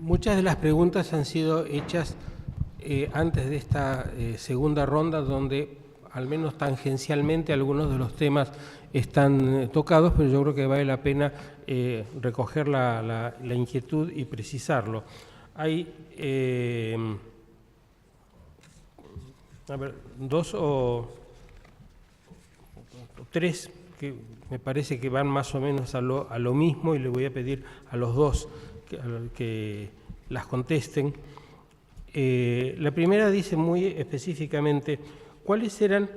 Muchas de las preguntas han sido hechas antes de esta segunda ronda, donde al menos tangencialmente algunos de los temas están tocados, pero yo creo que vale la pena recoger la inquietud y precisarlo. Hay dos o tres que me parece que van más o menos a lo mismo, y le voy a pedir a los dos que las contesten. La primera dice muy específicamente cuáles eran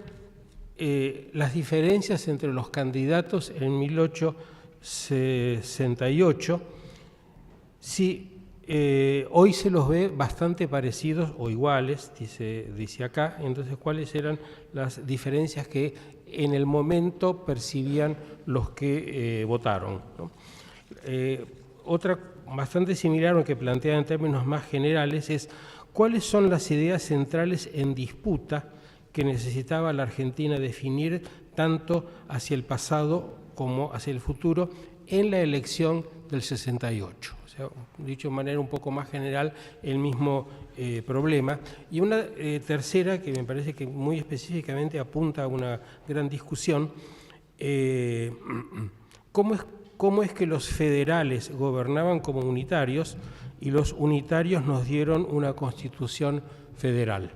las diferencias entre los candidatos en 1868, si hoy se los ve bastante parecidos o iguales, dice acá. Entonces, ¿cuáles eran las diferencias que en el momento percibían los que votaron, ¿no? Otra bastante similar, aunque planteada en términos más generales, es cuáles son las ideas centrales en disputa que necesitaba la Argentina definir tanto hacia el pasado como hacia el futuro en la elección del 68. O sea, dicho de manera un poco más general, el mismo problema. Y una tercera que me parece que muy específicamente apunta a una gran discusión, ¿cómo es que los federales gobernaban como unitarios y los unitarios nos dieron una constitución federal?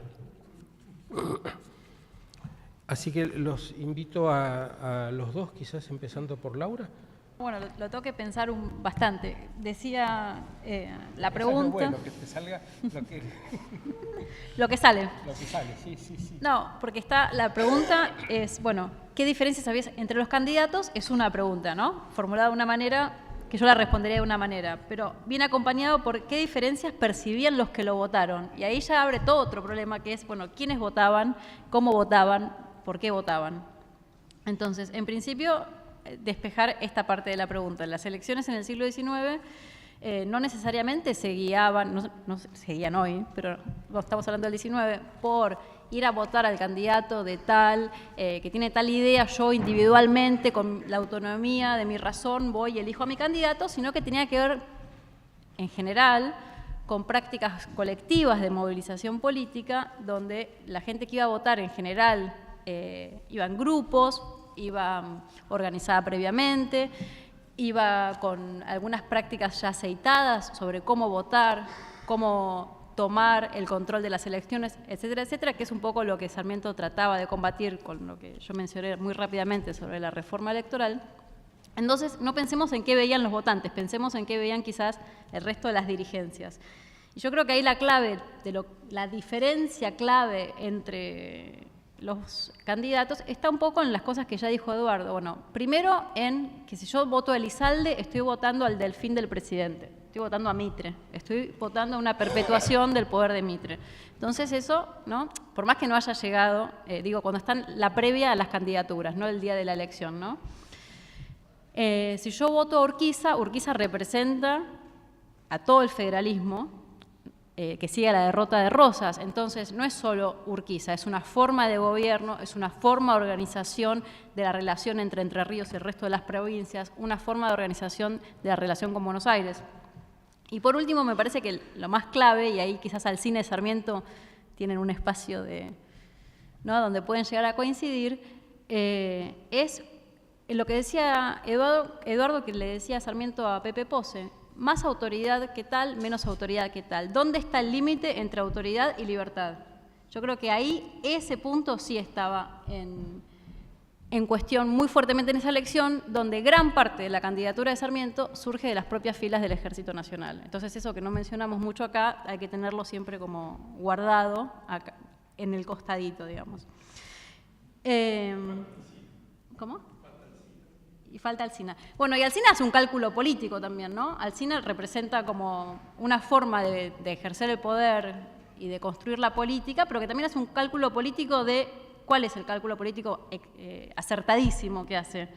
Así que los invito a los dos, quizás empezando por Laura. Bueno, lo tengo que pensar bastante. Decía la pregunta... Eso es lo bueno, que te salga lo que... lo que sale. Lo que sale, sí. No, porque la pregunta es, bueno, ¿qué diferencias había entre los candidatos? Es una pregunta, ¿no? Formulada de una manera que yo la respondería de una manera, pero viene acompañado por qué diferencias percibían los que lo votaron. Y ahí ya abre todo otro problema, que es, bueno, quiénes votaban, cómo votaban, por qué votaban. Entonces, en principio, despejar esta parte de la pregunta. Las elecciones en el siglo XIX no necesariamente se guiaban, no seguían hoy, pero estamos hablando del XIX, por ir a votar al candidato de tal, que tiene tal idea, yo individualmente, con la autonomía de mi razón, voy y elijo a mi candidato, sino que tenía que ver, en general, con prácticas colectivas de movilización política, donde la gente que iba a votar, en general, iba en grupos, iba organizada previamente, iba con algunas prácticas ya aceitadas sobre cómo votar, cómo tomar el control de las elecciones, etcétera, etcétera, que es un poco lo que Sarmiento trataba de combatir con lo que yo mencioné muy rápidamente sobre la reforma electoral. Entonces, no pensemos en qué veían los votantes, pensemos en qué veían quizás el resto de las dirigencias. Y yo creo que ahí la clave, la diferencia clave entre los candidatos está un poco en las cosas que ya dijo Eduardo. Bueno, primero en que si yo voto a Elizalde, estoy votando al delfín del presidente, estoy votando a Mitre, estoy votando a una perpetuación del poder de Mitre. Entonces eso, ¿no? Por más que no haya llegado, cuando están la previa a las candidaturas, no el día de la elección, ¿no? Si yo voto a Urquiza, Urquiza representa a todo el federalismo, que sigue la derrota de Rosas. Entonces, no es solo Urquiza, es una forma de gobierno, es una forma de organización de la relación entre Entre Ríos y el resto de las provincias, una forma de organización de la relación con Buenos Aires. Y por último, me parece que lo más clave, y ahí quizás Alsina y Sarmiento tienen un espacio ¿no? donde pueden llegar a coincidir, es lo que decía Eduardo, que le decía Sarmiento a Pepe Pose: más autoridad que tal, menos autoridad que tal. ¿Dónde está el límite entre autoridad y libertad? Yo creo que ahí ese punto sí estaba en cuestión muy fuertemente en esa elección, donde gran parte de la candidatura de Sarmiento surge de las propias filas del Ejército Nacional. Entonces eso que no mencionamos mucho acá, hay que tenerlo siempre como guardado acá, en el costadito, digamos. ¿Cómo? Y falta Alsina. Bueno, y Alsina hace un cálculo político también, ¿no? Alsina representa como una forma de ejercer el poder y de construir la política, pero que también hace un cálculo político de cuál es el cálculo político acertadísimo que hace,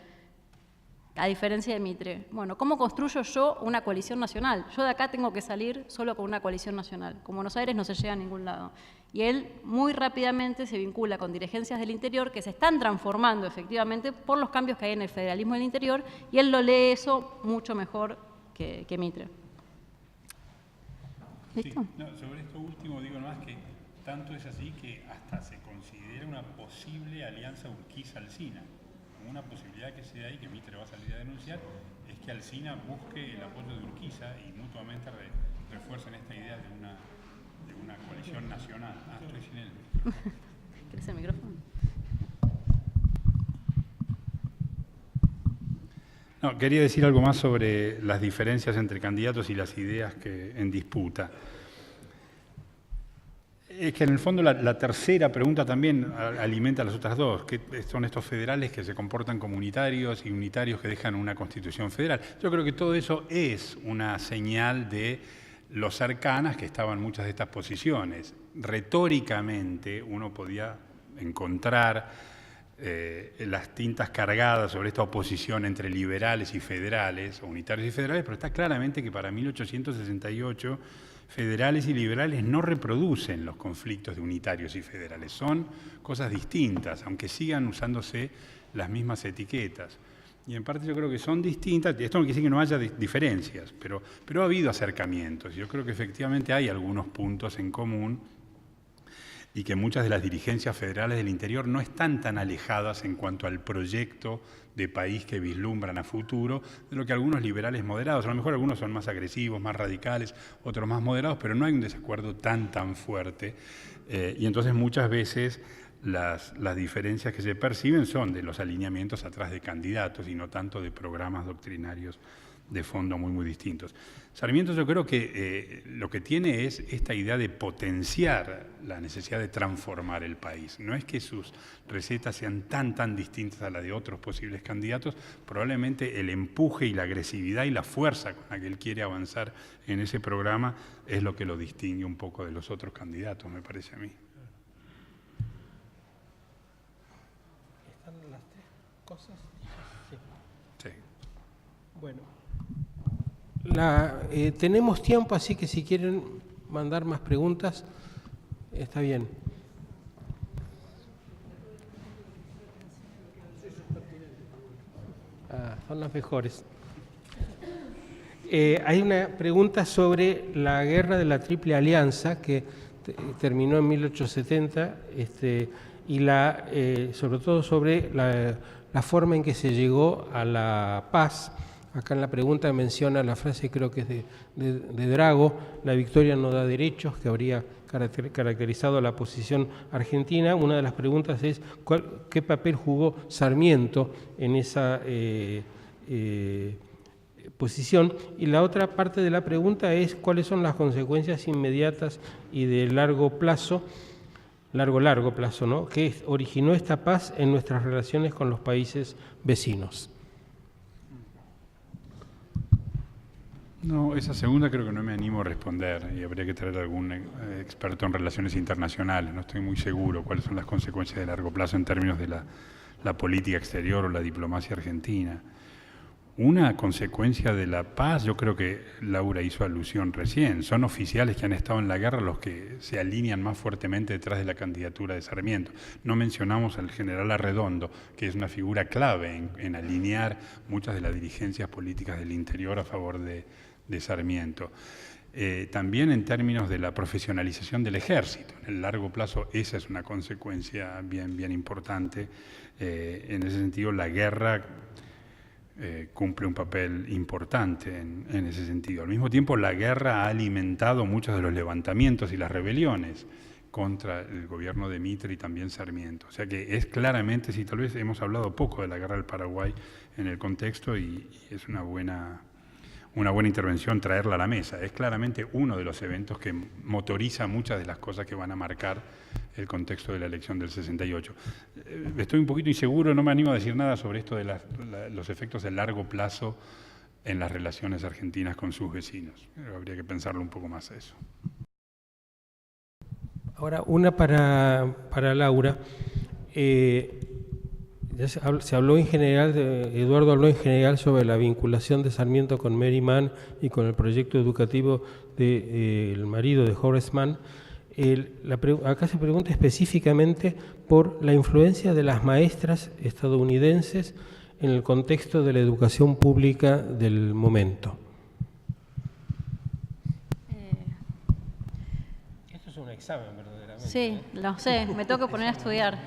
a diferencia de Mitre. Bueno, ¿cómo construyo yo una coalición nacional? Yo de acá tengo que salir solo con una coalición nacional. Con Buenos Aires no se llega a ningún lado. Y él muy rápidamente se vincula con dirigencias del interior que se están transformando efectivamente por los cambios que hay en el federalismo del interior, y él lo lee eso mucho mejor que Mitre. ¿Listo? Sí, no, sobre esto último digo nomás que tanto es así que hasta se considera una posible alianza Urquiza-Alsina. Como una posibilidad que se da ahí, que Mitre va a salir a denunciar, es que Alsina busque el apoyo de Urquiza y mutuamente refuercen esta idea de una coalición nacional. Ah, estoy sin él. ¿Quieres el micrófono? No, quería decir algo más sobre las diferencias entre candidatos y las ideas que en disputa. Es que en el fondo la tercera pregunta también alimenta las otras dos, que son estos federales que se comportan como unitarios y unitarios que dejan una constitución federal. Yo creo que todo eso es una señal de lo cercanas que estaban muchas de estas posiciones. Retóricamente uno podía encontrar las tintas cargadas sobre esta oposición entre liberales y federales, o unitarios y federales, pero está claramente que para 1868 federales y liberales no reproducen los conflictos de unitarios y federales, son cosas distintas, aunque sigan usándose las mismas etiquetas. Y en parte yo creo que son distintas, esto no quiere decir que no haya diferencias, pero ha habido acercamientos, yo creo que efectivamente hay algunos puntos en común y que muchas de las dirigencias federales del interior no están tan alejadas en cuanto al proyecto de país que vislumbran a futuro de lo que algunos liberales moderados, a lo mejor algunos son más agresivos, más radicales, otros más moderados, pero no hay un desacuerdo tan fuerte. Y entonces muchas veces las diferencias que se perciben son de los alineamientos atrás de candidatos y no tanto de programas doctrinarios de fondo muy distintos. Sarmiento yo creo que lo que tiene es esta idea de potenciar la necesidad de transformar el país. No es que sus recetas sean tan distintas a las de otros posibles candidatos, probablemente el empuje y la agresividad y la fuerza con la que él quiere avanzar en ese programa es lo que lo distingue un poco de los otros candidatos, me parece a mí. ¿Están las tres cosas? Sí. Sí. Bueno. Tenemos tiempo, así que si quieren mandar más preguntas, está bien. Son las mejores. Hay una pregunta sobre la guerra de la Triple Alianza, que terminó en 1870, y sobre todo sobre la forma en que se llegó a la paz. Acá en la pregunta menciona la frase, creo que es de Drago, la victoria no da derechos, que habría caracterizado la posición argentina. Una de las preguntas es ¿qué papel jugó Sarmiento en esa posición? Y la otra parte de la pregunta es cuáles son las consecuencias inmediatas y de largo plazo, ¿no?, que originó esta paz en nuestras relaciones con los países vecinos. No, esa segunda creo que no me animo a responder y habría que traer algún experto en relaciones internacionales. No estoy muy seguro cuáles son las consecuencias de largo plazo en términos de la política exterior o la diplomacia argentina. Una consecuencia de la paz, yo creo que Laura hizo alusión recién, son oficiales que han estado en la guerra los que se alinean más fuertemente detrás de la candidatura de Sarmiento. No mencionamos al general Arredondo, que es una figura clave en alinear muchas de las dirigencias políticas del interior a favor de Sarmiento. También en términos de la profesionalización del ejército. En el largo plazo esa es una consecuencia bien importante. En ese sentido la guerra cumple un papel importante en ese sentido. Al mismo tiempo la guerra ha alimentado muchos de los levantamientos y las rebeliones contra el gobierno de Mitre y también Sarmiento. O sea que es claramente, si tal vez hemos hablado poco de la guerra del Paraguay en el contexto y es una buena intervención traerla a la mesa. Es claramente uno de los eventos que motoriza muchas de las cosas que van a marcar el contexto de la elección del 68. Estoy un poquito inseguro, no me animo a decir nada sobre esto de los efectos de largo plazo en las relaciones argentinas con sus vecinos. Habría que pensarlo un poco más eso. Ahora, una para Laura. Ya se habló en general, Eduardo habló en general sobre la vinculación de Sarmiento con Mary Mann y con el proyecto educativo del marido de Horace Mann. Acá se pregunta específicamente por la influencia de las maestras estadounidenses en el contexto de la educación pública del momento. es un examen, verdaderamente. Sí, lo sé, me tengo que poner a estudiar.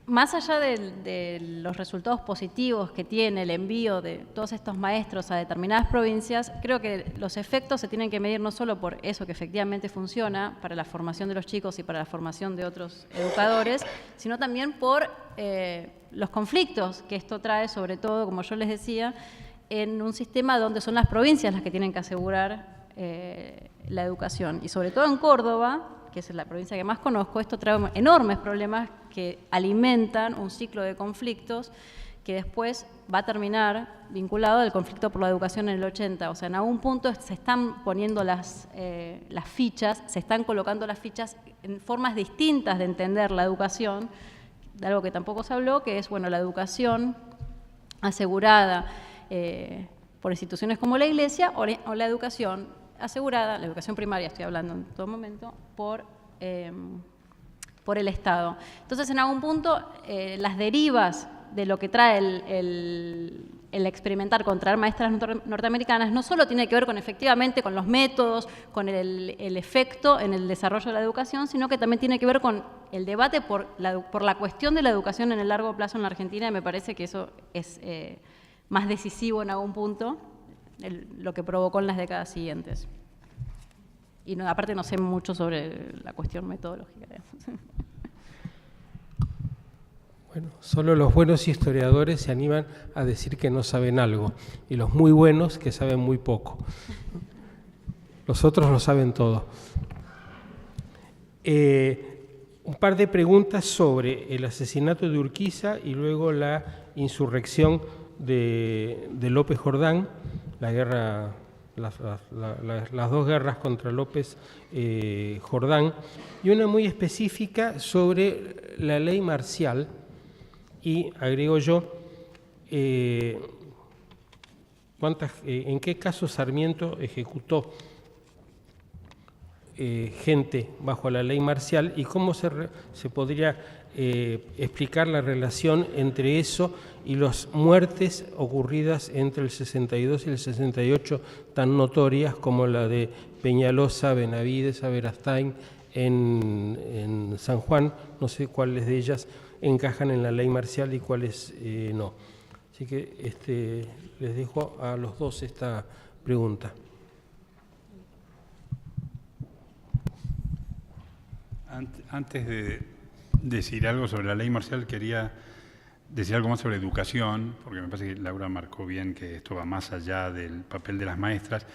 Más allá de los resultados positivos que tiene el envío de todos estos maestros a determinadas provincias, creo que los efectos se tienen que medir no solo por eso que efectivamente funciona para la formación de los chicos y para la formación de otros educadores, sino también por los conflictos que esto trae, sobre todo, como yo les decía, en un sistema donde son las provincias las que tienen que asegurar la educación. Y sobre todo en Córdoba, que es la provincia que más conozco, esto trae enormes problemas que alimentan un ciclo de conflictos que después va a terminar vinculado al conflicto por la educación en el 80. O sea, en algún punto se están poniendo las fichas, se están colocando las fichas en formas distintas de entender la educación, de algo que tampoco se habló, que es, bueno, la educación asegurada por instituciones como la Iglesia o la educación asegurada, la educación primaria estoy hablando en todo momento, por el Estado. Entonces, en algún punto, las derivas de lo que trae el experimentar con traer maestras norteamericanas no solo tiene que ver con efectivamente con los métodos, con el efecto en el desarrollo de la educación, sino que también tiene que ver con el debate por la cuestión de la educación en el largo plazo en la Argentina, y me parece que eso es más decisivo en algún punto, lo que provocó en las décadas siguientes. Y no, aparte no sé mucho sobre la cuestión metodológica. Bueno, solo los buenos historiadores se animan a decir que no saben algo, y los muy buenos que saben muy poco. Los otros lo saben todo. Un par de preguntas sobre el asesinato de Urquiza y luego la insurrección de López Jordán, la guerra, las dos guerras contra López Jordán, y una muy específica sobre la ley marcial. Y agrego yo, ¿en qué caso Sarmiento ejecutó gente bajo la ley marcial y cómo se podría explicar la relación entre eso y las muertes ocurridas entre el 62 y el 68 tan notorias como la de Peñalosa, Benavides, Aberastain en San Juan? No sé cuáles de ellas encajan en la ley marcial y cuáles no. Así que les dejo a los dos esta pregunta. Antes de decir algo sobre la ley marcial, quería decir algo más sobre educación, porque me parece que Laura marcó bien que esto va más allá del papel de las maestras.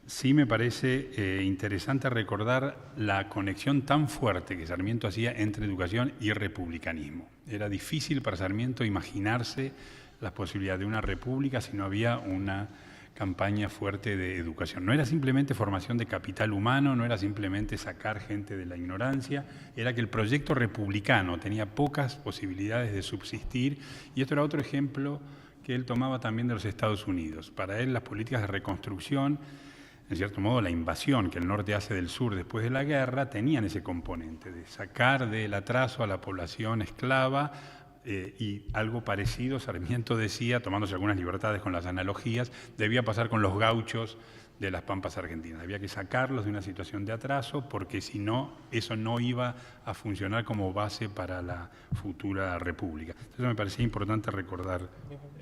Sí me parece interesante recordar la conexión tan fuerte que Sarmiento hacía entre educación y republicanismo. Era difícil para Sarmiento imaginarse la posibilidad de una república si no había una campaña fuerte de educación. No era simplemente formación de capital humano, no era simplemente sacar gente de la ignorancia, era que el proyecto republicano tenía pocas posibilidades de subsistir, y esto era otro ejemplo que él tomaba también de los Estados Unidos. Para él las políticas de reconstrucción, en cierto modo la invasión que el norte hace del sur después de la guerra, tenían ese componente de sacar del atraso a la población esclava, y algo parecido, Sarmiento decía, tomándose algunas libertades con las analogías, debía pasar con los gauchos de las pampas argentinas. Había que sacarlos de una situación de atraso porque si no, eso no iba a funcionar como base para la futura república. Entonces me parecía importante recordar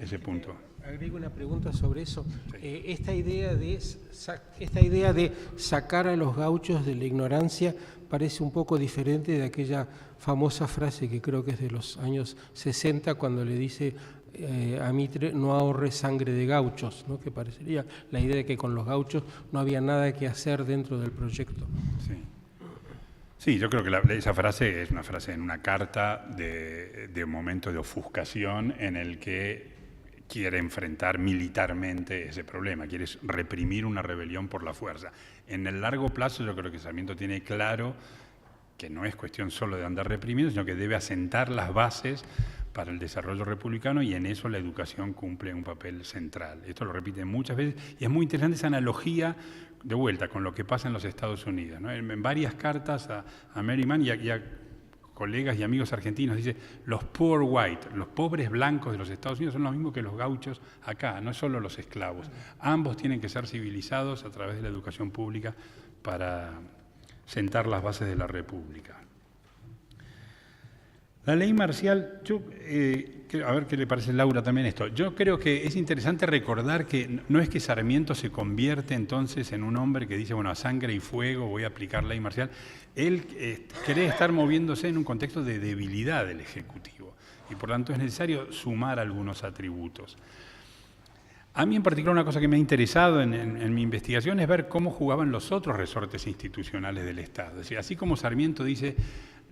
ese punto. Agrego una pregunta sobre eso. Sí. Esta idea de sacar a los gauchos de la ignorancia parece un poco diferente de aquella famosa frase que creo que es de los años 60, cuando le dice a Mitre, no ahorre sangre de gauchos, ¿no? Que parecería la idea de que con los gauchos no había nada que hacer dentro del proyecto. Sí. Sí, yo creo que esa frase es una frase en una carta de un momento de ofuscación en el que quiere enfrentar militarmente ese problema, quiere reprimir una rebelión por la fuerza. En el largo plazo yo creo que Sarmiento tiene claro que no es cuestión solo de andar reprimiendo, sino que debe asentar las bases para el desarrollo republicano, y en eso la educación cumple un papel central. Esto lo repite muchas veces y es muy interesante esa analogía de vuelta con lo que pasa en los Estados Unidos, ¿no? En varias cartas a Merriman y a colegas y amigos argentinos, dice, los poor white, los pobres blancos de los Estados Unidos son los mismos que los gauchos acá, no solo los esclavos. Ambos tienen que ser civilizados a través de la educación pública para sentar las bases de la República. La ley marcial, a ver qué le parece a Laura también esto. Yo creo que es interesante recordar que no es que Sarmiento se convierte entonces en un hombre que dice, bueno, a sangre y fuego voy a aplicar ley marcial. Él cree estar moviéndose en un contexto de debilidad del Ejecutivo y por tanto es necesario sumar algunos atributos. A mí en particular una cosa que me ha interesado en mi investigación es ver cómo jugaban los otros resortes institucionales del Estado. Es decir, así como Sarmiento dice,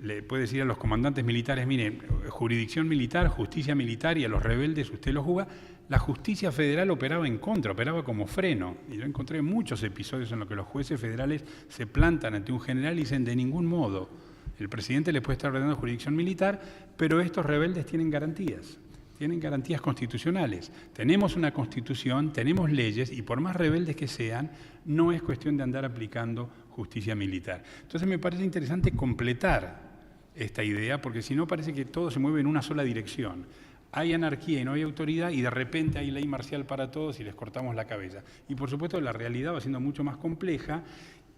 le puede decir a los comandantes militares, miren, jurisdicción militar, justicia militar y a los rebeldes usted los juzga, la justicia federal operaba en contra, operaba como freno. Y yo encontré muchos episodios en los que los jueces federales se plantan ante un general y dicen, de ningún modo, el presidente le puede estar ordenando jurisdicción militar, pero estos rebeldes tienen garantías constitucionales. Tenemos una constitución, tenemos leyes y por más rebeldes que sean, no es cuestión de andar aplicando justicia militar. Entonces me parece interesante completar esta idea porque si no parece que todo se mueve en una sola dirección. Hay anarquía y no hay autoridad y de repente hay ley marcial para todos y les cortamos la cabeza. Y por supuesto la realidad va siendo mucho más compleja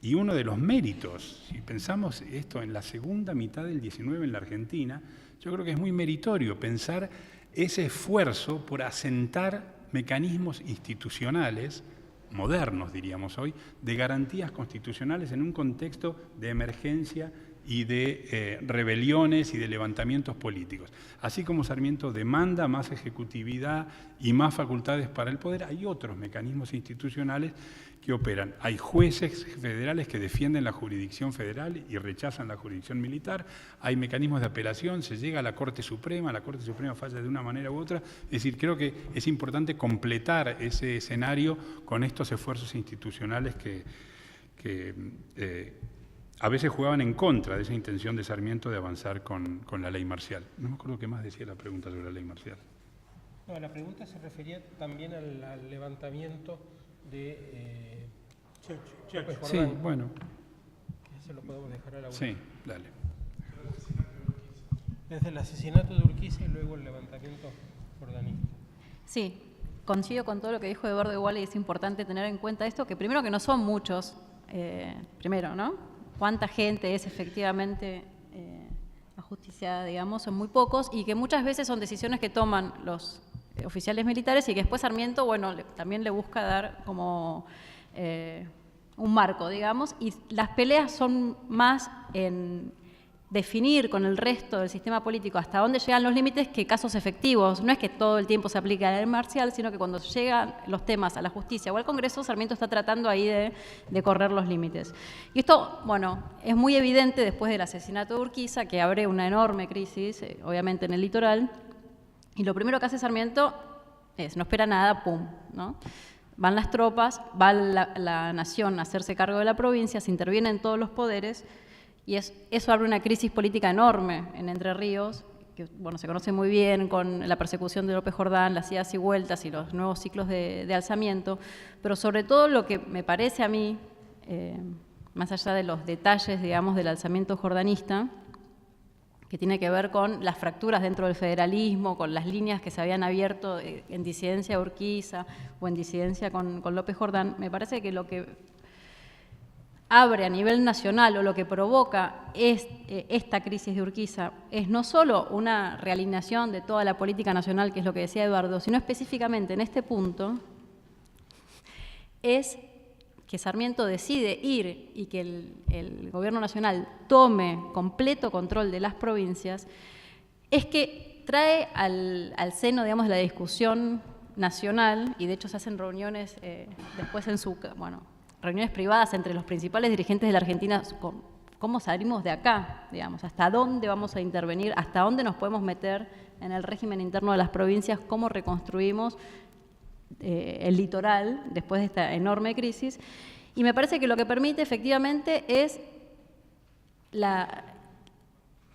y uno de los méritos, si pensamos esto en la segunda mitad del 19 en la Argentina, yo creo que es muy meritorio pensar ese esfuerzo por asentar mecanismos institucionales, modernos diríamos hoy, de garantías constitucionales en un contexto de emergencia y de rebeliones y de levantamientos políticos. Así como Sarmiento demanda más ejecutividad y más facultades para el poder, hay otros mecanismos institucionales que operan. Hay jueces federales que defienden la jurisdicción federal y rechazan la jurisdicción militar, hay mecanismos de apelación, se llega a la Corte Suprema falla de una manera u otra. Es decir, creo que es importante completar ese escenario con estos esfuerzos institucionales que a veces jugaban en contra de esa intención de Sarmiento de avanzar con la ley marcial. No me acuerdo qué más decía la pregunta sobre la ley marcial. No, la pregunta se refería también al levantamiento de López Jordán. Sí, bueno. Eso lo podemos dejar a la Sí, dale. Desde el asesinato de Urquiza y luego el levantamiento jordanista. Sí, coincido con todo lo que dijo Eduardo Igual y es importante tener en cuenta esto, que primero que no son muchos, primero, ¿no? Cuánta gente es efectivamente ajusticiada, digamos, son muy pocos y que muchas veces son decisiones que toman los oficiales militares y que después Sarmiento, bueno, también le busca dar como un marco, digamos, y las peleas son más en definir con el resto del sistema político hasta dónde llegan los límites que casos efectivos. No es que todo el tiempo se aplique la ley marcial, sino que cuando llegan los temas a la justicia o al Congreso, Sarmiento está tratando ahí de correr los límites. Y esto, bueno, es muy evidente después del asesinato de Urquiza, que abre una enorme crisis, obviamente en el litoral, y lo primero que hace Sarmiento es, no espera nada, pum, ¿no? Van las tropas, va la nación a hacerse cargo de la provincia, se intervienen todos los poderes, y eso abre una crisis política enorme en Entre Ríos, que bueno, se conoce muy bien con la persecución de López Jordán, las idas y vueltas y los nuevos ciclos de alzamiento, pero sobre todo lo que me parece a mí, más allá de los detalles, digamos, del alzamiento jordanista, que tiene que ver con las fracturas dentro del federalismo, con las líneas que se habían abierto en disidencia a Urquiza o en disidencia con López Jordán, me parece que lo que abre a nivel nacional o lo que provoca esta crisis de Urquiza es no solo una realineación de toda la política nacional, que es lo que decía Eduardo, sino específicamente en este punto, es que Sarmiento decide ir y que el gobierno nacional tome completo control de las provincias, es que trae al seno, digamos, de la discusión nacional, y de hecho se hacen reuniones después reuniones privadas entre los principales dirigentes de la Argentina, cómo salimos de acá, digamos, hasta dónde vamos a intervenir, hasta dónde nos podemos meter en el régimen interno de las provincias, cómo reconstruimos el litoral después de esta enorme crisis. Y me parece que lo que permite efectivamente es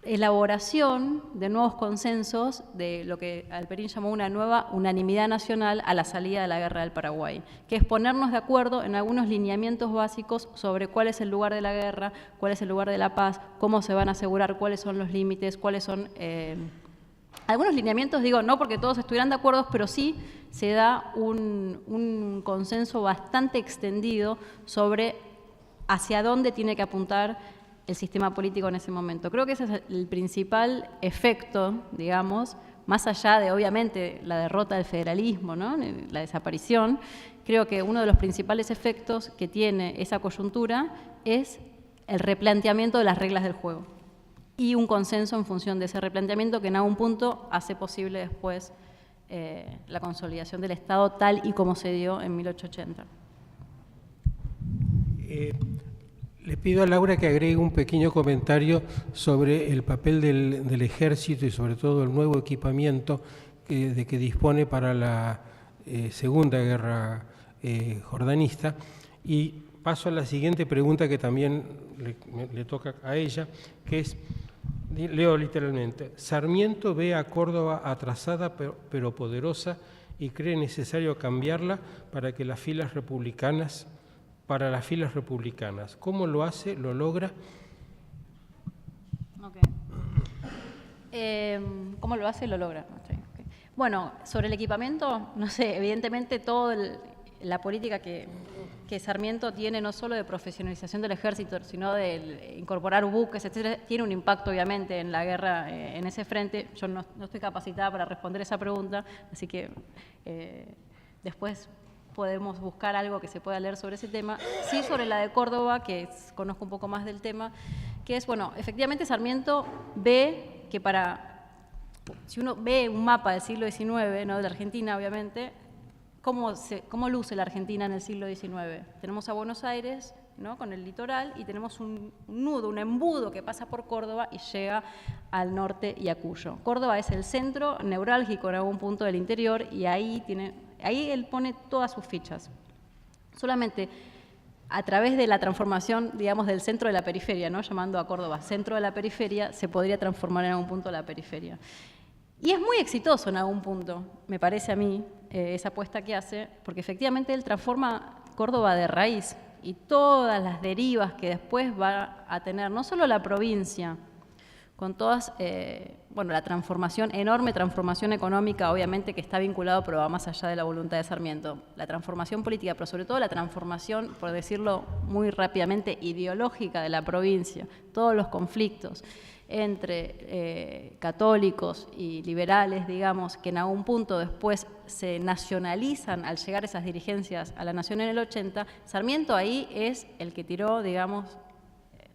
elaboración de nuevos consensos de lo que Halperin llamó una nueva unanimidad nacional a la salida de la Guerra del Paraguay, que es ponernos de acuerdo en algunos lineamientos básicos sobre cuál es el lugar de la guerra, cuál es el lugar de la paz, cómo se van a asegurar, cuáles son los límites, cuáles son algunos lineamientos, digo, no porque todos estuvieran de acuerdo, pero sí se da un consenso bastante extendido sobre hacia dónde tiene que apuntar el sistema político en ese momento. Creo que ese es el principal efecto, digamos, más allá de, obviamente, la derrota del federalismo, ¿no? La desaparición. Creo que uno de los principales efectos que tiene esa coyuntura es el replanteamiento de las reglas del juego y un consenso en función de ese replanteamiento que en algún punto hace posible después la consolidación del Estado tal y como se dio en 1880. Le pido a Laura que agregue un pequeño comentario sobre el papel del ejército y sobre todo el nuevo equipamiento de que dispone para la Segunda Guerra Jordanista. Y paso a la siguiente pregunta que también le toca a ella, que es, leo literalmente: Sarmiento ve a Córdoba atrasada pero poderosa y cree necesario cambiarla para las filas republicanas. ¿Cómo lo hace? ¿Lo logra? Okay. ¿Cómo lo hace? Lo logra. Okay. Bueno, sobre el equipamiento, no sé, evidentemente toda la política que Sarmiento tiene, no solo de profesionalización del ejército, sino de incorporar buques, etcétera, tiene un impacto obviamente en la guerra en ese frente. Yo no estoy capacitada para responder esa pregunta, así que después podemos buscar algo que se pueda leer sobre ese tema. Sí, sobre la de Córdoba, que conozco un poco más del tema, que es, bueno, efectivamente Sarmiento ve que si uno ve un mapa del siglo XIX, ¿no?, de la Argentina, obviamente, ¿cómo luce la Argentina en el siglo XIX? Tenemos a Buenos Aires, ¿no?, con el litoral, y tenemos un nudo, un embudo que pasa por Córdoba y llega al norte y a Cuyo. Córdoba es el centro neurálgico en algún punto del interior y ahí él pone todas sus fichas. Solamente a través de la transformación, digamos, del centro de la periferia, ¿no?, llamando a Córdoba centro de la periferia, se podría transformar en algún punto la periferia. Y es muy exitoso en algún punto, me parece a mí, esa apuesta que hace, porque efectivamente él transforma Córdoba de raíz y todas las derivas que después va a tener, no solo la provincia, con todas, la transformación, enorme transformación económica, obviamente que está vinculado, pero va más allá de la voluntad de Sarmiento, la transformación política, pero sobre todo la transformación, por decirlo muy rápidamente, ideológica de la provincia, todos los conflictos entre católicos y liberales, digamos, que en algún punto después se nacionalizan al llegar esas dirigencias a la nación en el 80, Sarmiento ahí es el que tiró, digamos,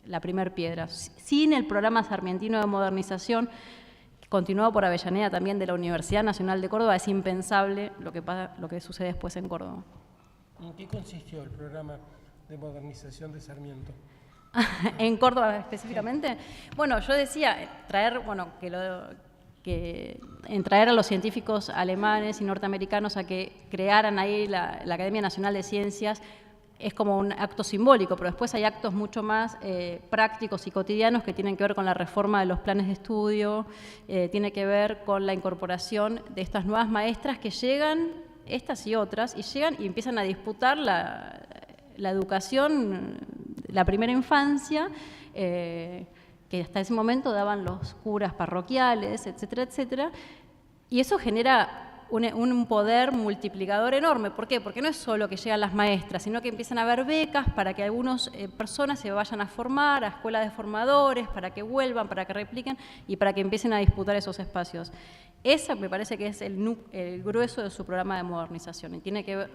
la primer piedra. Sin el programa sarmientino de modernización, continuado por Avellaneda también de la Universidad Nacional de Córdoba, es impensable lo que sucede después en Córdoba. ¿En qué consistió el programa de modernización de Sarmiento? ¿En Córdoba específicamente? Bueno, yo decía, traer a los científicos alemanes y norteamericanos a que crearan ahí la Academia Nacional de Ciencias, es como un acto simbólico, pero después hay actos mucho más prácticos y cotidianos que tienen que ver con la reforma de los planes de estudio, tiene que ver con la incorporación de estas nuevas maestras que llegan, estas y otras, y llegan y empiezan a disputar la educación, la primera infancia, que hasta ese momento daban los curas parroquiales, etcétera, etcétera, y eso genera un poder multiplicador enorme. ¿Por qué? Porque no es solo que llegan las maestras, sino que empiezan a haber becas para que algunas personas se vayan a formar a escuelas de formadores, para que vuelvan, para que repliquen y para que empiecen a disputar esos espacios. Esa me parece que es el grueso de su programa de modernización y tiene que ver...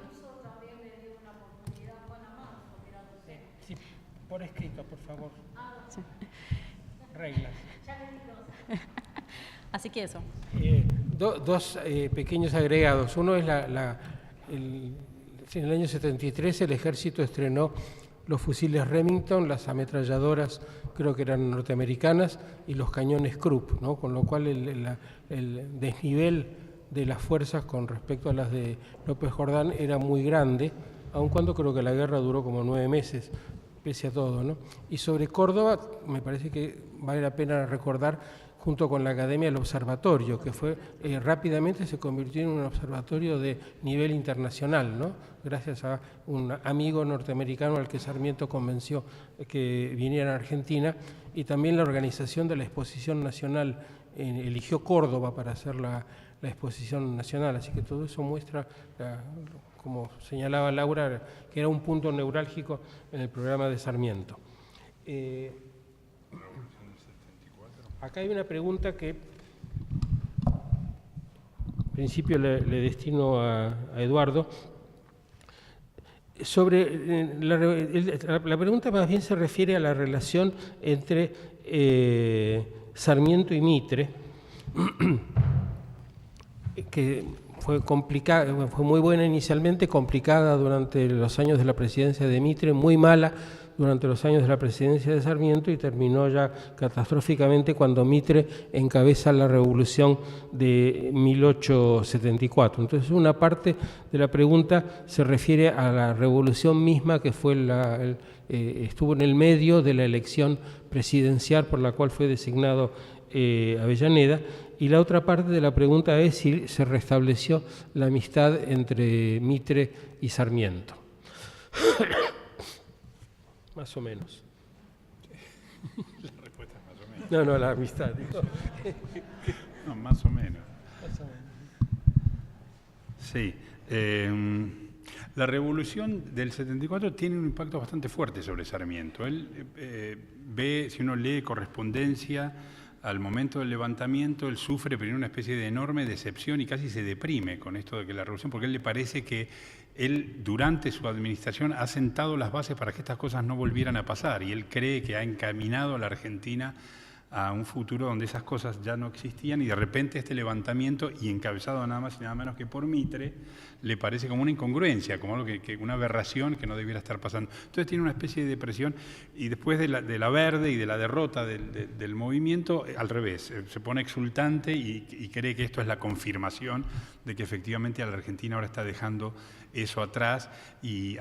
Sí, por escrito, por favor. Sí. Reglas. Así que eso. Dos pequeños agregados. Uno es en el año 73 el ejército estrenó los fusiles Remington, las ametralladoras creo que eran norteamericanas y los cañones Krupp, ¿no? Con lo cual el desnivel de las fuerzas con respecto a las de López Jordán era muy grande, aun cuando creo que la guerra duró como 9 meses, pese a todo, ¿no? Y sobre Córdoba, me parece que vale la pena recordar, junto con la Academia, el observatorio, que fue rápidamente se convirtió en un observatorio de nivel internacional, ¿no? Gracias a un amigo norteamericano al que Sarmiento convenció que viniera a Argentina, y también la organización de la Exposición Nacional eligió Córdoba para hacer la Exposición Nacional, así que todo eso muestra, como señalaba Laura, que era un punto neurálgico en el programa de Sarmiento. Acá hay una pregunta que en principio le destino a Eduardo. Sobre la pregunta más bien se refiere a la relación entre Sarmiento y Mitre, que fue complicada, fue muy buena inicialmente, complicada durante los años de la presidencia de Mitre, muy mala durante los años de la presidencia de Sarmiento, y terminó ya catastróficamente cuando Mitre encabeza la revolución de 1874. Entonces, una parte de la pregunta se refiere a la revolución misma, que fue estuvo en el medio de la elección presidencial por la cual fue designado Avellaneda, y la otra parte de la pregunta es si se restableció la amistad entre Mitre y Sarmiento. Más o menos. La respuesta es más o menos. No, la amistad. Digo. No, más o menos. Sí. La revolución del 74 tiene un impacto bastante fuerte sobre Sarmiento. Él ve, si uno lee correspondencia al momento del levantamiento, él sufre primero una especie de enorme decepción y casi se deprime con esto de que la revolución, porque él le parece que él durante su administración ha sentado las bases para que estas cosas no volvieran a pasar, y él cree que ha encaminado a la Argentina a un futuro donde esas cosas ya no existían, y de repente este levantamiento, y encabezado nada más y nada menos que por Mitre, le parece como una incongruencia, como algo que una aberración que no debiera estar pasando. Entonces tiene una especie de depresión, y después de la Verde y de la derrota del movimiento, al revés, se pone exultante y cree que esto es la confirmación de que efectivamente a la Argentina ahora está dejando eso atrás, y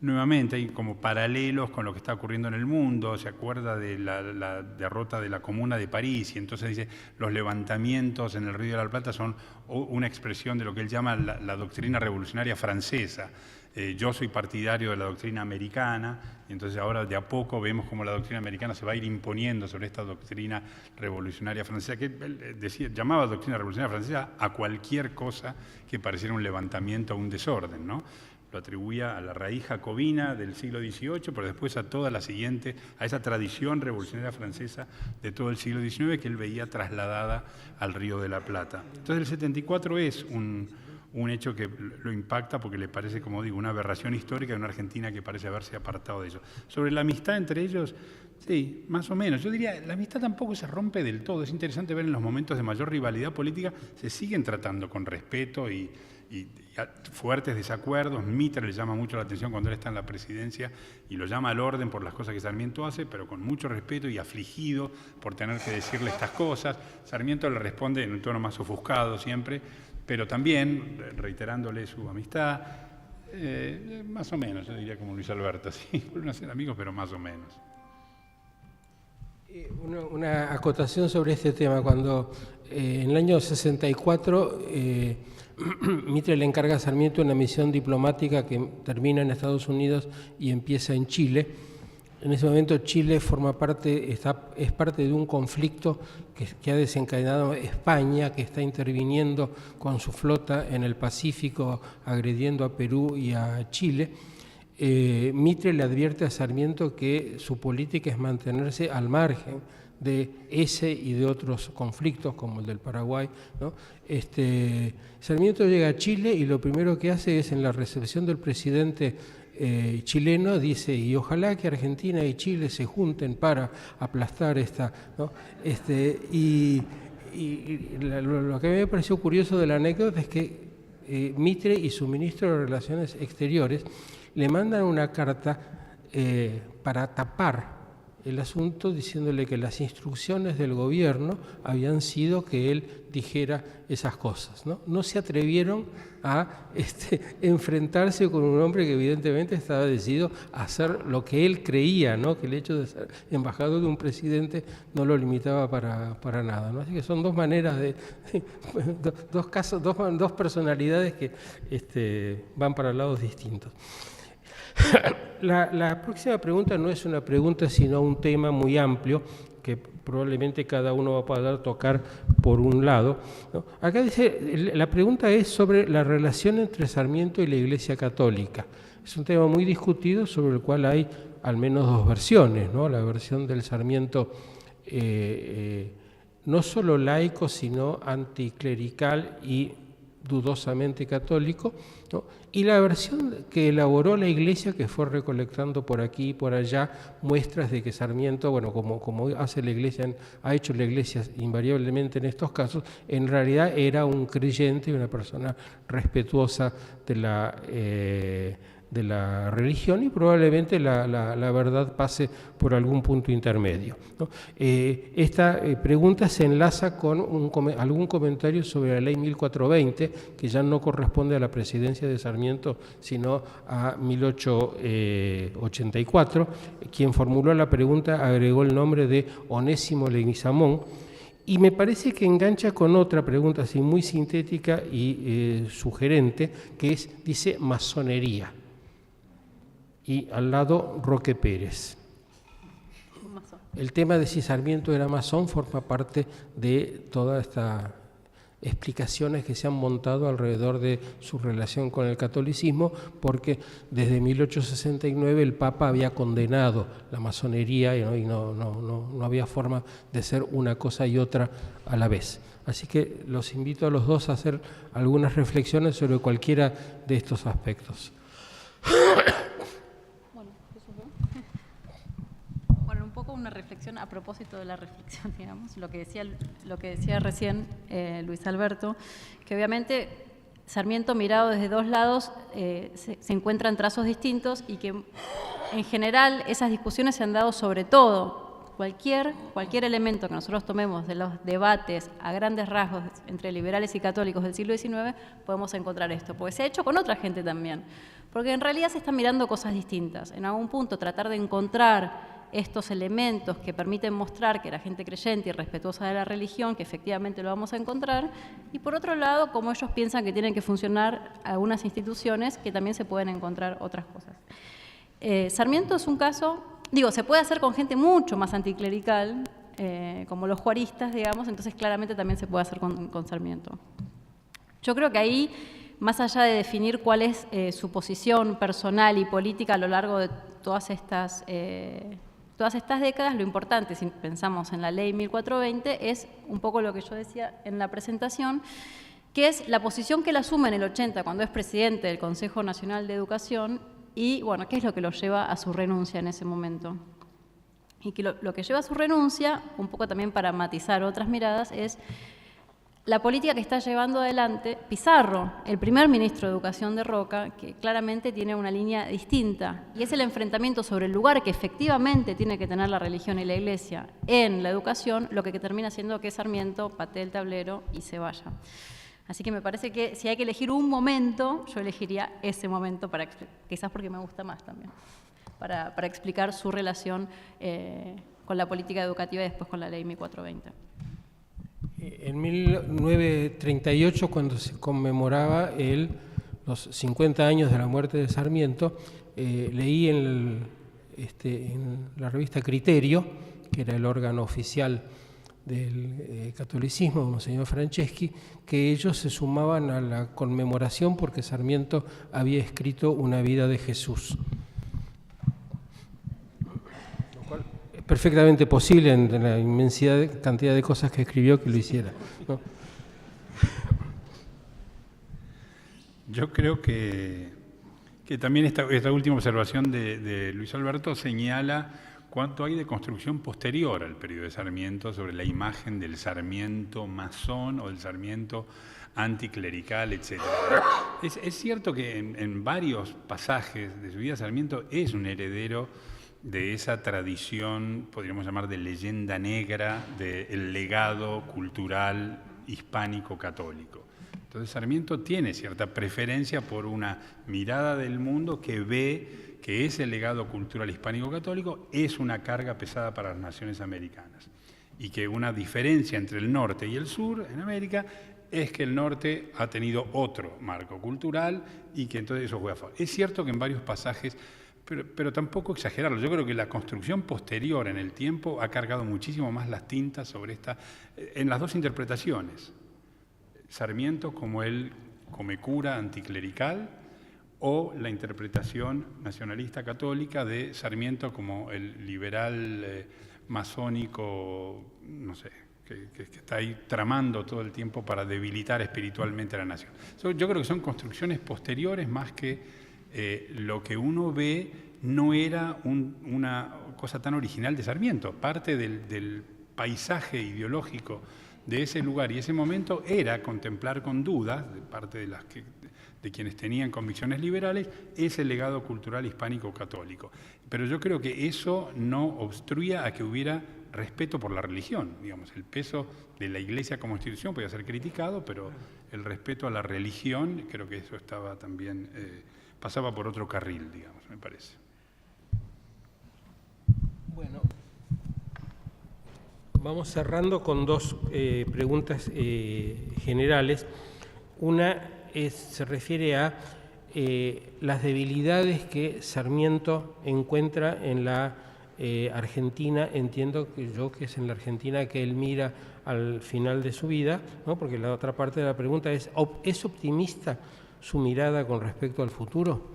nuevamente hay como paralelos con lo que está ocurriendo en el mundo. Se acuerda de la derrota de la Comuna de París, y entonces dice, los levantamientos en el Río de la Plata son una expresión de lo que él llama la doctrina revolucionaria francesa. Yo soy partidario de la doctrina americana, y entonces ahora de a poco vemos cómo la doctrina americana se va a ir imponiendo sobre esta doctrina revolucionaria francesa, que él llamaba doctrina revolucionaria francesa a cualquier cosa que pareciera un levantamiento o un desorden, ¿no? Lo atribuía a la raíz jacobina del siglo XVIII, pero después a toda la siguiente, a esa tradición revolucionaria francesa de todo el siglo XIX que él veía trasladada al Río de la Plata. Entonces el 74 es un hecho que lo impacta porque le parece, como digo, una aberración histórica de una Argentina que parece haberse apartado de ello. Sobre la amistad entre ellos, sí, más o menos. Yo diría, la amistad tampoco se rompe del todo. Es interesante ver en los momentos de mayor rivalidad política, se siguen tratando con respeto y fuertes desacuerdos. Mitre le llama mucho la atención cuando él está en la presidencia y lo llama al orden por las cosas que Sarmiento hace, pero con mucho respeto y afligido por tener que decirle estas cosas. Sarmiento le responde en un tono más ofuscado siempre, pero también reiterándole su amistad, más o menos, yo diría como Luis Alberto, sí, vuelven a ser amigos, pero más o menos. Una acotación sobre este tema. Cuando en el año 64 Mitre le encarga a Sarmiento una misión diplomática que termina en Estados Unidos y empieza en Chile. En ese momento Chile es parte de un conflicto que ha desencadenado España, que está interviniendo con su flota en el Pacífico, agrediendo a Perú y a Chile. Mitre le advierte a Sarmiento que su política es mantenerse al margen de ese y de otros conflictos como el del Paraguay, ¿no? Sarmiento llega a Chile y lo primero que hace es, en la recepción del presidente chileno, dice, y ojalá que Argentina y Chile se junten para aplastar esta, ¿no? Lo que a mí me pareció curioso de la anécdota es que Mitre y su ministro de Relaciones Exteriores le mandan una carta para tapar el asunto diciéndole que las instrucciones del gobierno habían sido que él dijera esas cosas, ¿no? No se atrevieron a enfrentarse con un hombre que evidentemente estaba decidido a hacer lo que él creía, ¿no? Que el hecho de ser embajador de un presidente no lo limitaba para nada, ¿no? Así que son dos maneras dos casos, dos personalidades que van para lados distintos. La próxima pregunta no es una pregunta, sino un tema muy amplio que probablemente cada uno va a poder tocar por un lado, ¿no? Acá dice, la pregunta es sobre la relación entre Sarmiento y la Iglesia Católica. Es un tema muy discutido sobre el cual hay al menos dos versiones, ¿no? La versión del Sarmiento no solo laico, sino anticlerical y dudosamente católico, ¿no? Y la versión que elaboró la Iglesia, que fue recolectando por aquí y por allá muestras de que Sarmiento, bueno, como hace la Iglesia, ha hecho la Iglesia invariablemente en estos casos, en realidad era un creyente y una persona respetuosa de la religión, y probablemente la verdad pase por algún punto intermedio, ¿no? Esta pregunta se enlaza con algún comentario sobre la ley 1420, que ya no corresponde a la presidencia de Sarmiento, sino a 1884. Quien formuló la pregunta agregó el nombre de Onésimo Leguizamón, y me parece que engancha con otra pregunta así muy sintética y sugerente, que dice masonería. Y al lado Roque Pérez. El tema de si Sarmiento era masón forma parte de todas estas explicaciones que se han montado alrededor de su relación con el catolicismo, porque desde 1869 el Papa había condenado la masonería y no había forma de ser una cosa y otra a la vez. Así que los invito a los dos a hacer algunas reflexiones sobre cualquiera de estos aspectos. Una reflexión a propósito de la reflexión, digamos, lo que decía recién Luis Alberto, que obviamente Sarmiento mirado desde dos lados se encuentran trazos distintos, y que en general esas discusiones se han dado sobre todo cualquier elemento que nosotros tomemos de los debates a grandes rasgos entre liberales y católicos del siglo XIX, podemos encontrar esto, porque se ha hecho con otra gente también, porque en realidad se están mirando cosas distintas. En algún punto tratar de encontrar estos elementos que permiten mostrar que era gente creyente y respetuosa de la religión, que efectivamente lo vamos a encontrar, y por otro lado, cómo ellos piensan que tienen que funcionar algunas instituciones, que también se pueden encontrar otras cosas. Sarmiento es un caso, se puede hacer con gente mucho más anticlerical, como los juaristas, digamos, entonces claramente también se puede hacer con Sarmiento. Yo creo que ahí, más allá de definir cuál es su posición personal y política a lo largo de todas estas décadas, lo importante, si pensamos en la ley 1420, es un poco lo que yo decía en la presentación, que es la posición que él asume en el 80, cuando es presidente del Consejo Nacional de Educación, y bueno, qué es lo que lo lleva a su renuncia en ese momento. Y que lo que lleva a su renuncia, un poco también para matizar otras miradas, es la política que está llevando adelante Pizarro, el primer ministro de Educación de Roca, que claramente tiene una línea distinta, y es el enfrentamiento sobre el lugar que efectivamente tiene que tener la religión y la Iglesia en la educación, lo que termina siendo que Sarmiento patee el tablero y se vaya. Así que me parece que si hay que elegir un momento, yo elegiría ese momento, quizás porque me gusta más también, para explicar su relación con la política educativa y después con la ley 1420. En 1938, cuando se conmemoraba los 50 años de la muerte de Sarmiento, leí en la revista Criterio, que era el órgano oficial del catolicismo, Monseñor Franceschi, que ellos se sumaban a la conmemoración porque Sarmiento había escrito una vida de Jesús. Perfectamente posible, en la inmensidad cantidad de cosas que escribió, que lo hiciera, ¿no? Yo creo que también esta última observación de Luis Alberto señala cuánto hay de construcción posterior al periodo de Sarmiento sobre la imagen del Sarmiento masón o del Sarmiento anticlerical, etc. Es cierto que en varios pasajes de su vida Sarmiento es un heredero de esa tradición, podríamos llamar de leyenda negra, del legado cultural hispánico-católico. Entonces Sarmiento tiene cierta preferencia por una mirada del mundo que ve que ese legado cultural hispánico-católico es una carga pesada para las naciones americanas y que una diferencia entre el norte y el sur en América es que el norte ha tenido otro marco cultural y que entonces eso juega a favor. Es cierto que en varios pasajes, pero tampoco exagerarlo, yo creo que la construcción posterior en el tiempo ha cargado muchísimo más las tintas sobre esta, en las dos interpretaciones. Sarmiento como el comecura anticlerical o la interpretación nacionalista católica de Sarmiento como el liberal masónico, no sé, que está ahí tramando todo el tiempo para debilitar espiritualmente a la nación. Yo creo que son construcciones posteriores más que lo que uno ve no era una cosa tan original de Sarmiento. Parte del paisaje ideológico de ese lugar y ese momento era contemplar con dudas, de parte de quienes tenían convicciones liberales, ese legado cultural hispánico-católico. Pero yo creo que eso no obstruía a que hubiera respeto por la religión. Digamos, el peso de la Iglesia como institución podía ser criticado, pero el respeto a la religión, creo que eso estaba también, pasaba por otro carril, digamos, me parece. Bueno, vamos cerrando con dos preguntas generales. Una se refiere a las debilidades que Sarmiento encuentra en la Argentina. Entiendo que es en la Argentina que él mira al final de su vida, ¿no? Porque la otra parte de la pregunta ¿es optimista su mirada con respecto al futuro?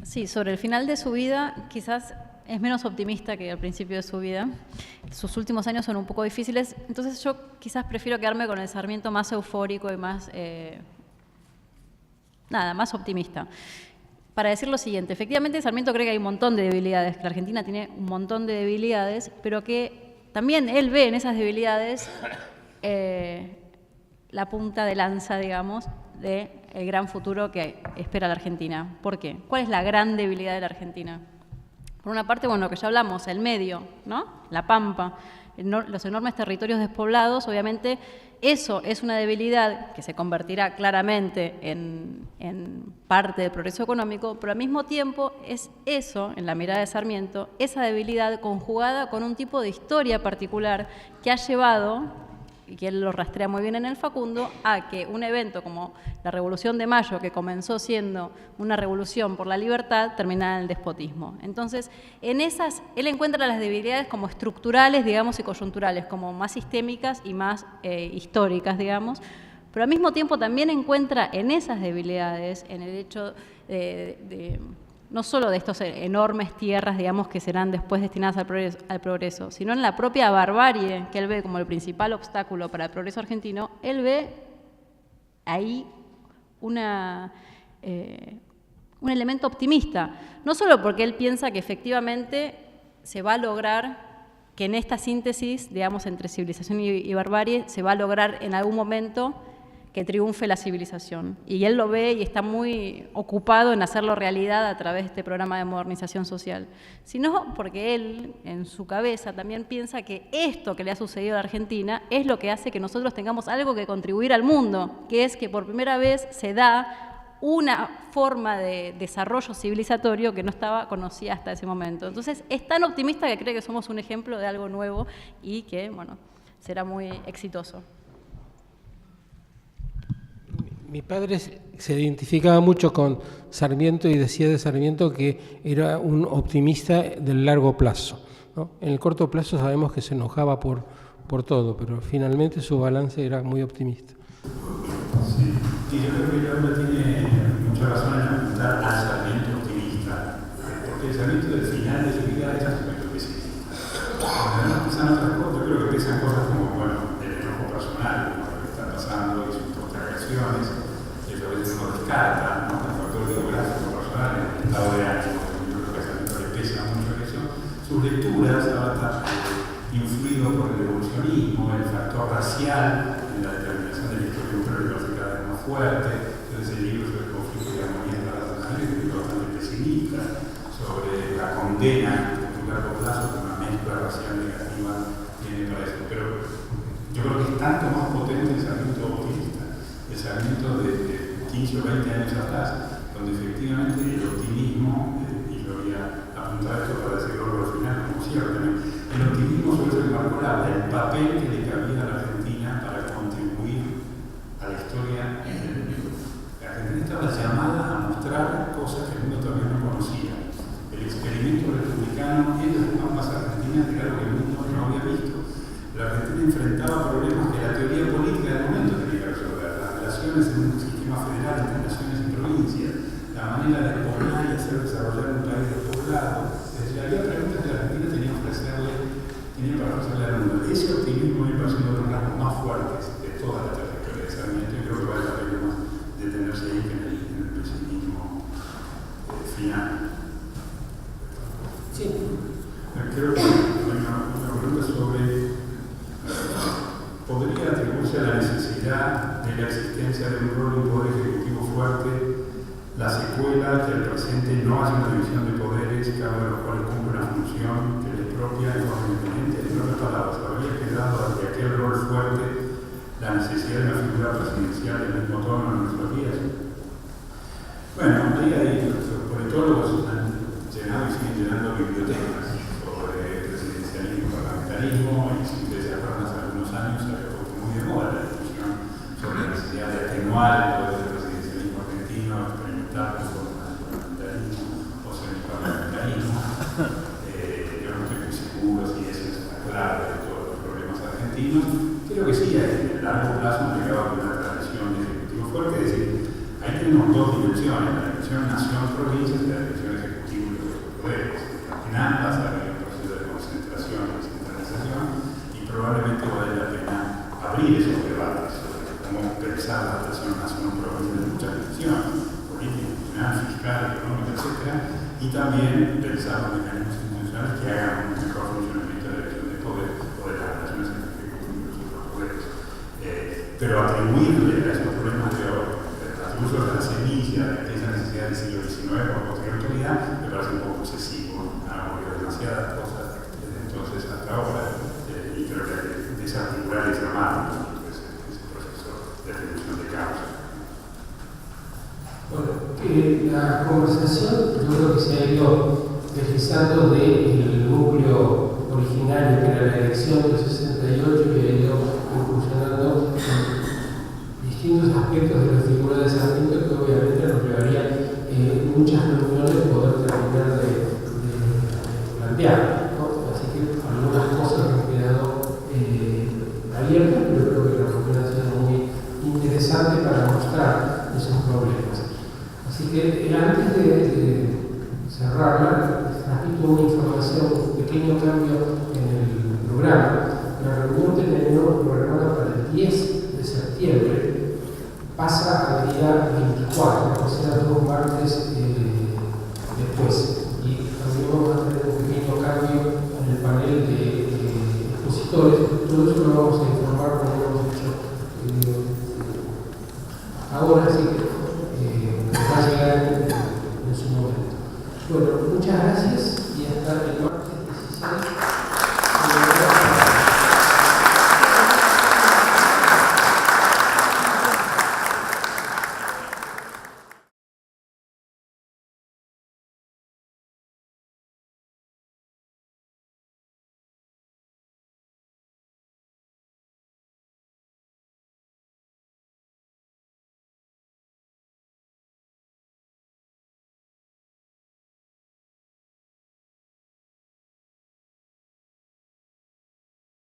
Sí, sobre el final de su vida quizás es menos optimista que al principio de su vida. Sus últimos años son un poco difíciles, entonces yo quizás prefiero quedarme con el Sarmiento más eufórico y más, más optimista. Para decir lo siguiente, efectivamente Sarmiento cree que hay un montón de debilidades, que la Argentina tiene un montón de debilidades, pero que también él ve en esas debilidades la punta de lanza, digamos, del gran futuro que espera la Argentina. ¿Por qué? ¿Cuál es la gran debilidad de la Argentina? Por una parte, bueno, que ya hablamos, el medio, ¿no? La Pampa, los enormes territorios despoblados, obviamente eso es una debilidad que se convertirá claramente en parte del progreso económico, pero al mismo tiempo es eso, en la mirada de Sarmiento, esa debilidad conjugada con un tipo de historia particular que ha llevado, y que él lo rastrea muy bien en el Facundo, a que un evento como la Revolución de Mayo, que comenzó siendo una revolución por la libertad, terminara en el despotismo. Entonces, en esas, él encuentra las debilidades como estructurales, digamos, y coyunturales, como más sistémicas y más históricas, digamos, pero al mismo tiempo también encuentra en esas debilidades, en el hecho no solo de estas enormes tierras, digamos, que serán después destinadas al progreso, sino en la propia barbarie que él ve como el principal obstáculo para el progreso argentino, él ve ahí un elemento optimista, no solo porque él piensa que efectivamente se va a lograr que en esta síntesis, digamos, entre civilización y barbarie, se va a lograr en algún momento que triunfe la civilización. Y él lo ve y está muy ocupado en hacerlo realidad a través de este programa de modernización social. Sino porque él, en su cabeza, también piensa que esto que le ha sucedido a la Argentina es lo que hace que nosotros tengamos algo que contribuir al mundo, que es que por primera vez se da una forma de desarrollo civilizatorio que no estaba conocida hasta ese momento. Entonces, es tan optimista que cree que somos un ejemplo de algo nuevo y que, bueno, será muy exitoso. Mi padre se identificaba mucho con Sarmiento y decía de Sarmiento que era un optimista del largo plazo, ¿no? En el corto plazo sabemos que se enojaba por todo, pero finalmente su balance era muy optimista. Sí, y yo creo que Yolanda tiene mucha razón en apuntar al Sarmiento optimista, porque el Sarmiento del final de su vida es absolutamente pesimista. Cuando pesan otras cosas, yo creo que pesan cosas como, bueno, el enojo personal, lo que está pasando y sus postergaciones. A veces uno descarta, ¿no? El factor geográfico personal, el estado de ánimo, yo creo que a Sarmiento le pesa mucho eso. Sus lecturas ahora están influidos por el evolucionismo, el factor racial, en la determinación de la historia europea que cada vez más fuerte. Entonces el libro sobre el conflicto de armonía de la raza es bastante pesimista. condena en un largo plazo, una mezcla racial negativa tiene para eso. Pero yo creo que es tanto más potente el Sarmiento optimista, el Sarmiento de 15 o 20 años atrás, donde efectivamente el optimismo, y lo voy a apuntar esto para decirlo al final como cierre también, el optimismo sobre eso que marcó el papel que le cabía a la Argentina para contribuir a la historia en el mundo. La Argentina estaba llamada a mostrar cosas que el mundo todavía no conocía. El experimento republicano en las pampas argentinas era algo que el mundo no había visto. La Argentina enfrentaba problemas que la teoría política del momento tenía que resolver. Las relaciones en un sistema federal entre naciones y provincias, la manera de poblar y hacer desarrollar un país despoblado. Es decir, había preguntas que la Argentina tenía para ofrecerle al mundo. Ese optimismo me parece uno de los rasgos más fuertes de toda la trayectoria de Sarmiento, y creo que vale la pena más detenerse ahí que en el pesimismo final. Sí. Creo que hay una pregunta sobre ¿podría atribuirse a la necesidad de la existencia de un rol de un poder ejecutivo fuerte la secuela que al presente no hace una división de poderes, cada uno de los cuales cumple una función que les propia de forma independiente? En otras palabras, habría quedado ante aquel rol fuerte la necesidad de una figura presidencial del mismo tono en nuestros días. Bueno, los politólogos han llenado y siguen llenando bibliotecas sobre presidencialismo y parlamentarismo, y si ustedes se acuerdan, hace algunos años se había puesto muy de moda la discusión sobre la necesidad de atenuar el poder del presidencialismo argentino, experimentar con formas de parlamentarismo o semiparlamentarismo. Yo no estoy muy seguro si eso es la clave de todos los problemas argentinos. Creo que sí, en el largo plazo han llegado a una tradición de ejecutivo fuerte, es decir, ahí tenemos dos dimensiones, la dimensión nación-provincia y la dimensión ejecutivo y los poderes. En ambas ha habido un proceso de concentración y descentralización, y probablemente vale la pena abrir esos debates sobre cómo pensar la relación nación-provincia de muchas dimensiones, política, institucional, fiscal, económica, etc. Y también pensar los mecanismos institucionales que hagan un mejor funcionamiento de la elección de poder o de las relaciones entre el ejecutivo y los poderes. Pero atribuirle a esos problemas de hoy el uso de la semilla de aquella necesidad del siglo XIX por cualquier autoridad me parece un poco excesivo. Han ocurrido demasiadas cosas desde entonces hasta ahora, y creo que hay que desarticular y desarmar ese proceso de atribución de causa. Bueno, la conversación yo creo que se ha ido deslizando del núcleo originario que era la elección del 68 y ha ido incursionando en distintos aspectos de la figura de Sarmiento que obviamente nos llevaría muchas reuniones poder terminar de plantear, ¿no? Así que algunas cosas han quedado abiertas, pero creo que la reunión ha sido muy interesante para mostrar esos problemas. Así que antes de cerrarla, les transmito una información, un pequeño cambio en el programa. La reunión tenemos programada para el 10 de septiembre, pasa al día 24, o sea, 2 martes después. Y también vamos a tener un pequeño cambio en el panel de expositores. Todo eso lo vamos a informar como lo hemos hecho ahora, así que va a llegar en su momento. Bueno, muchas gracias y hasta el martes.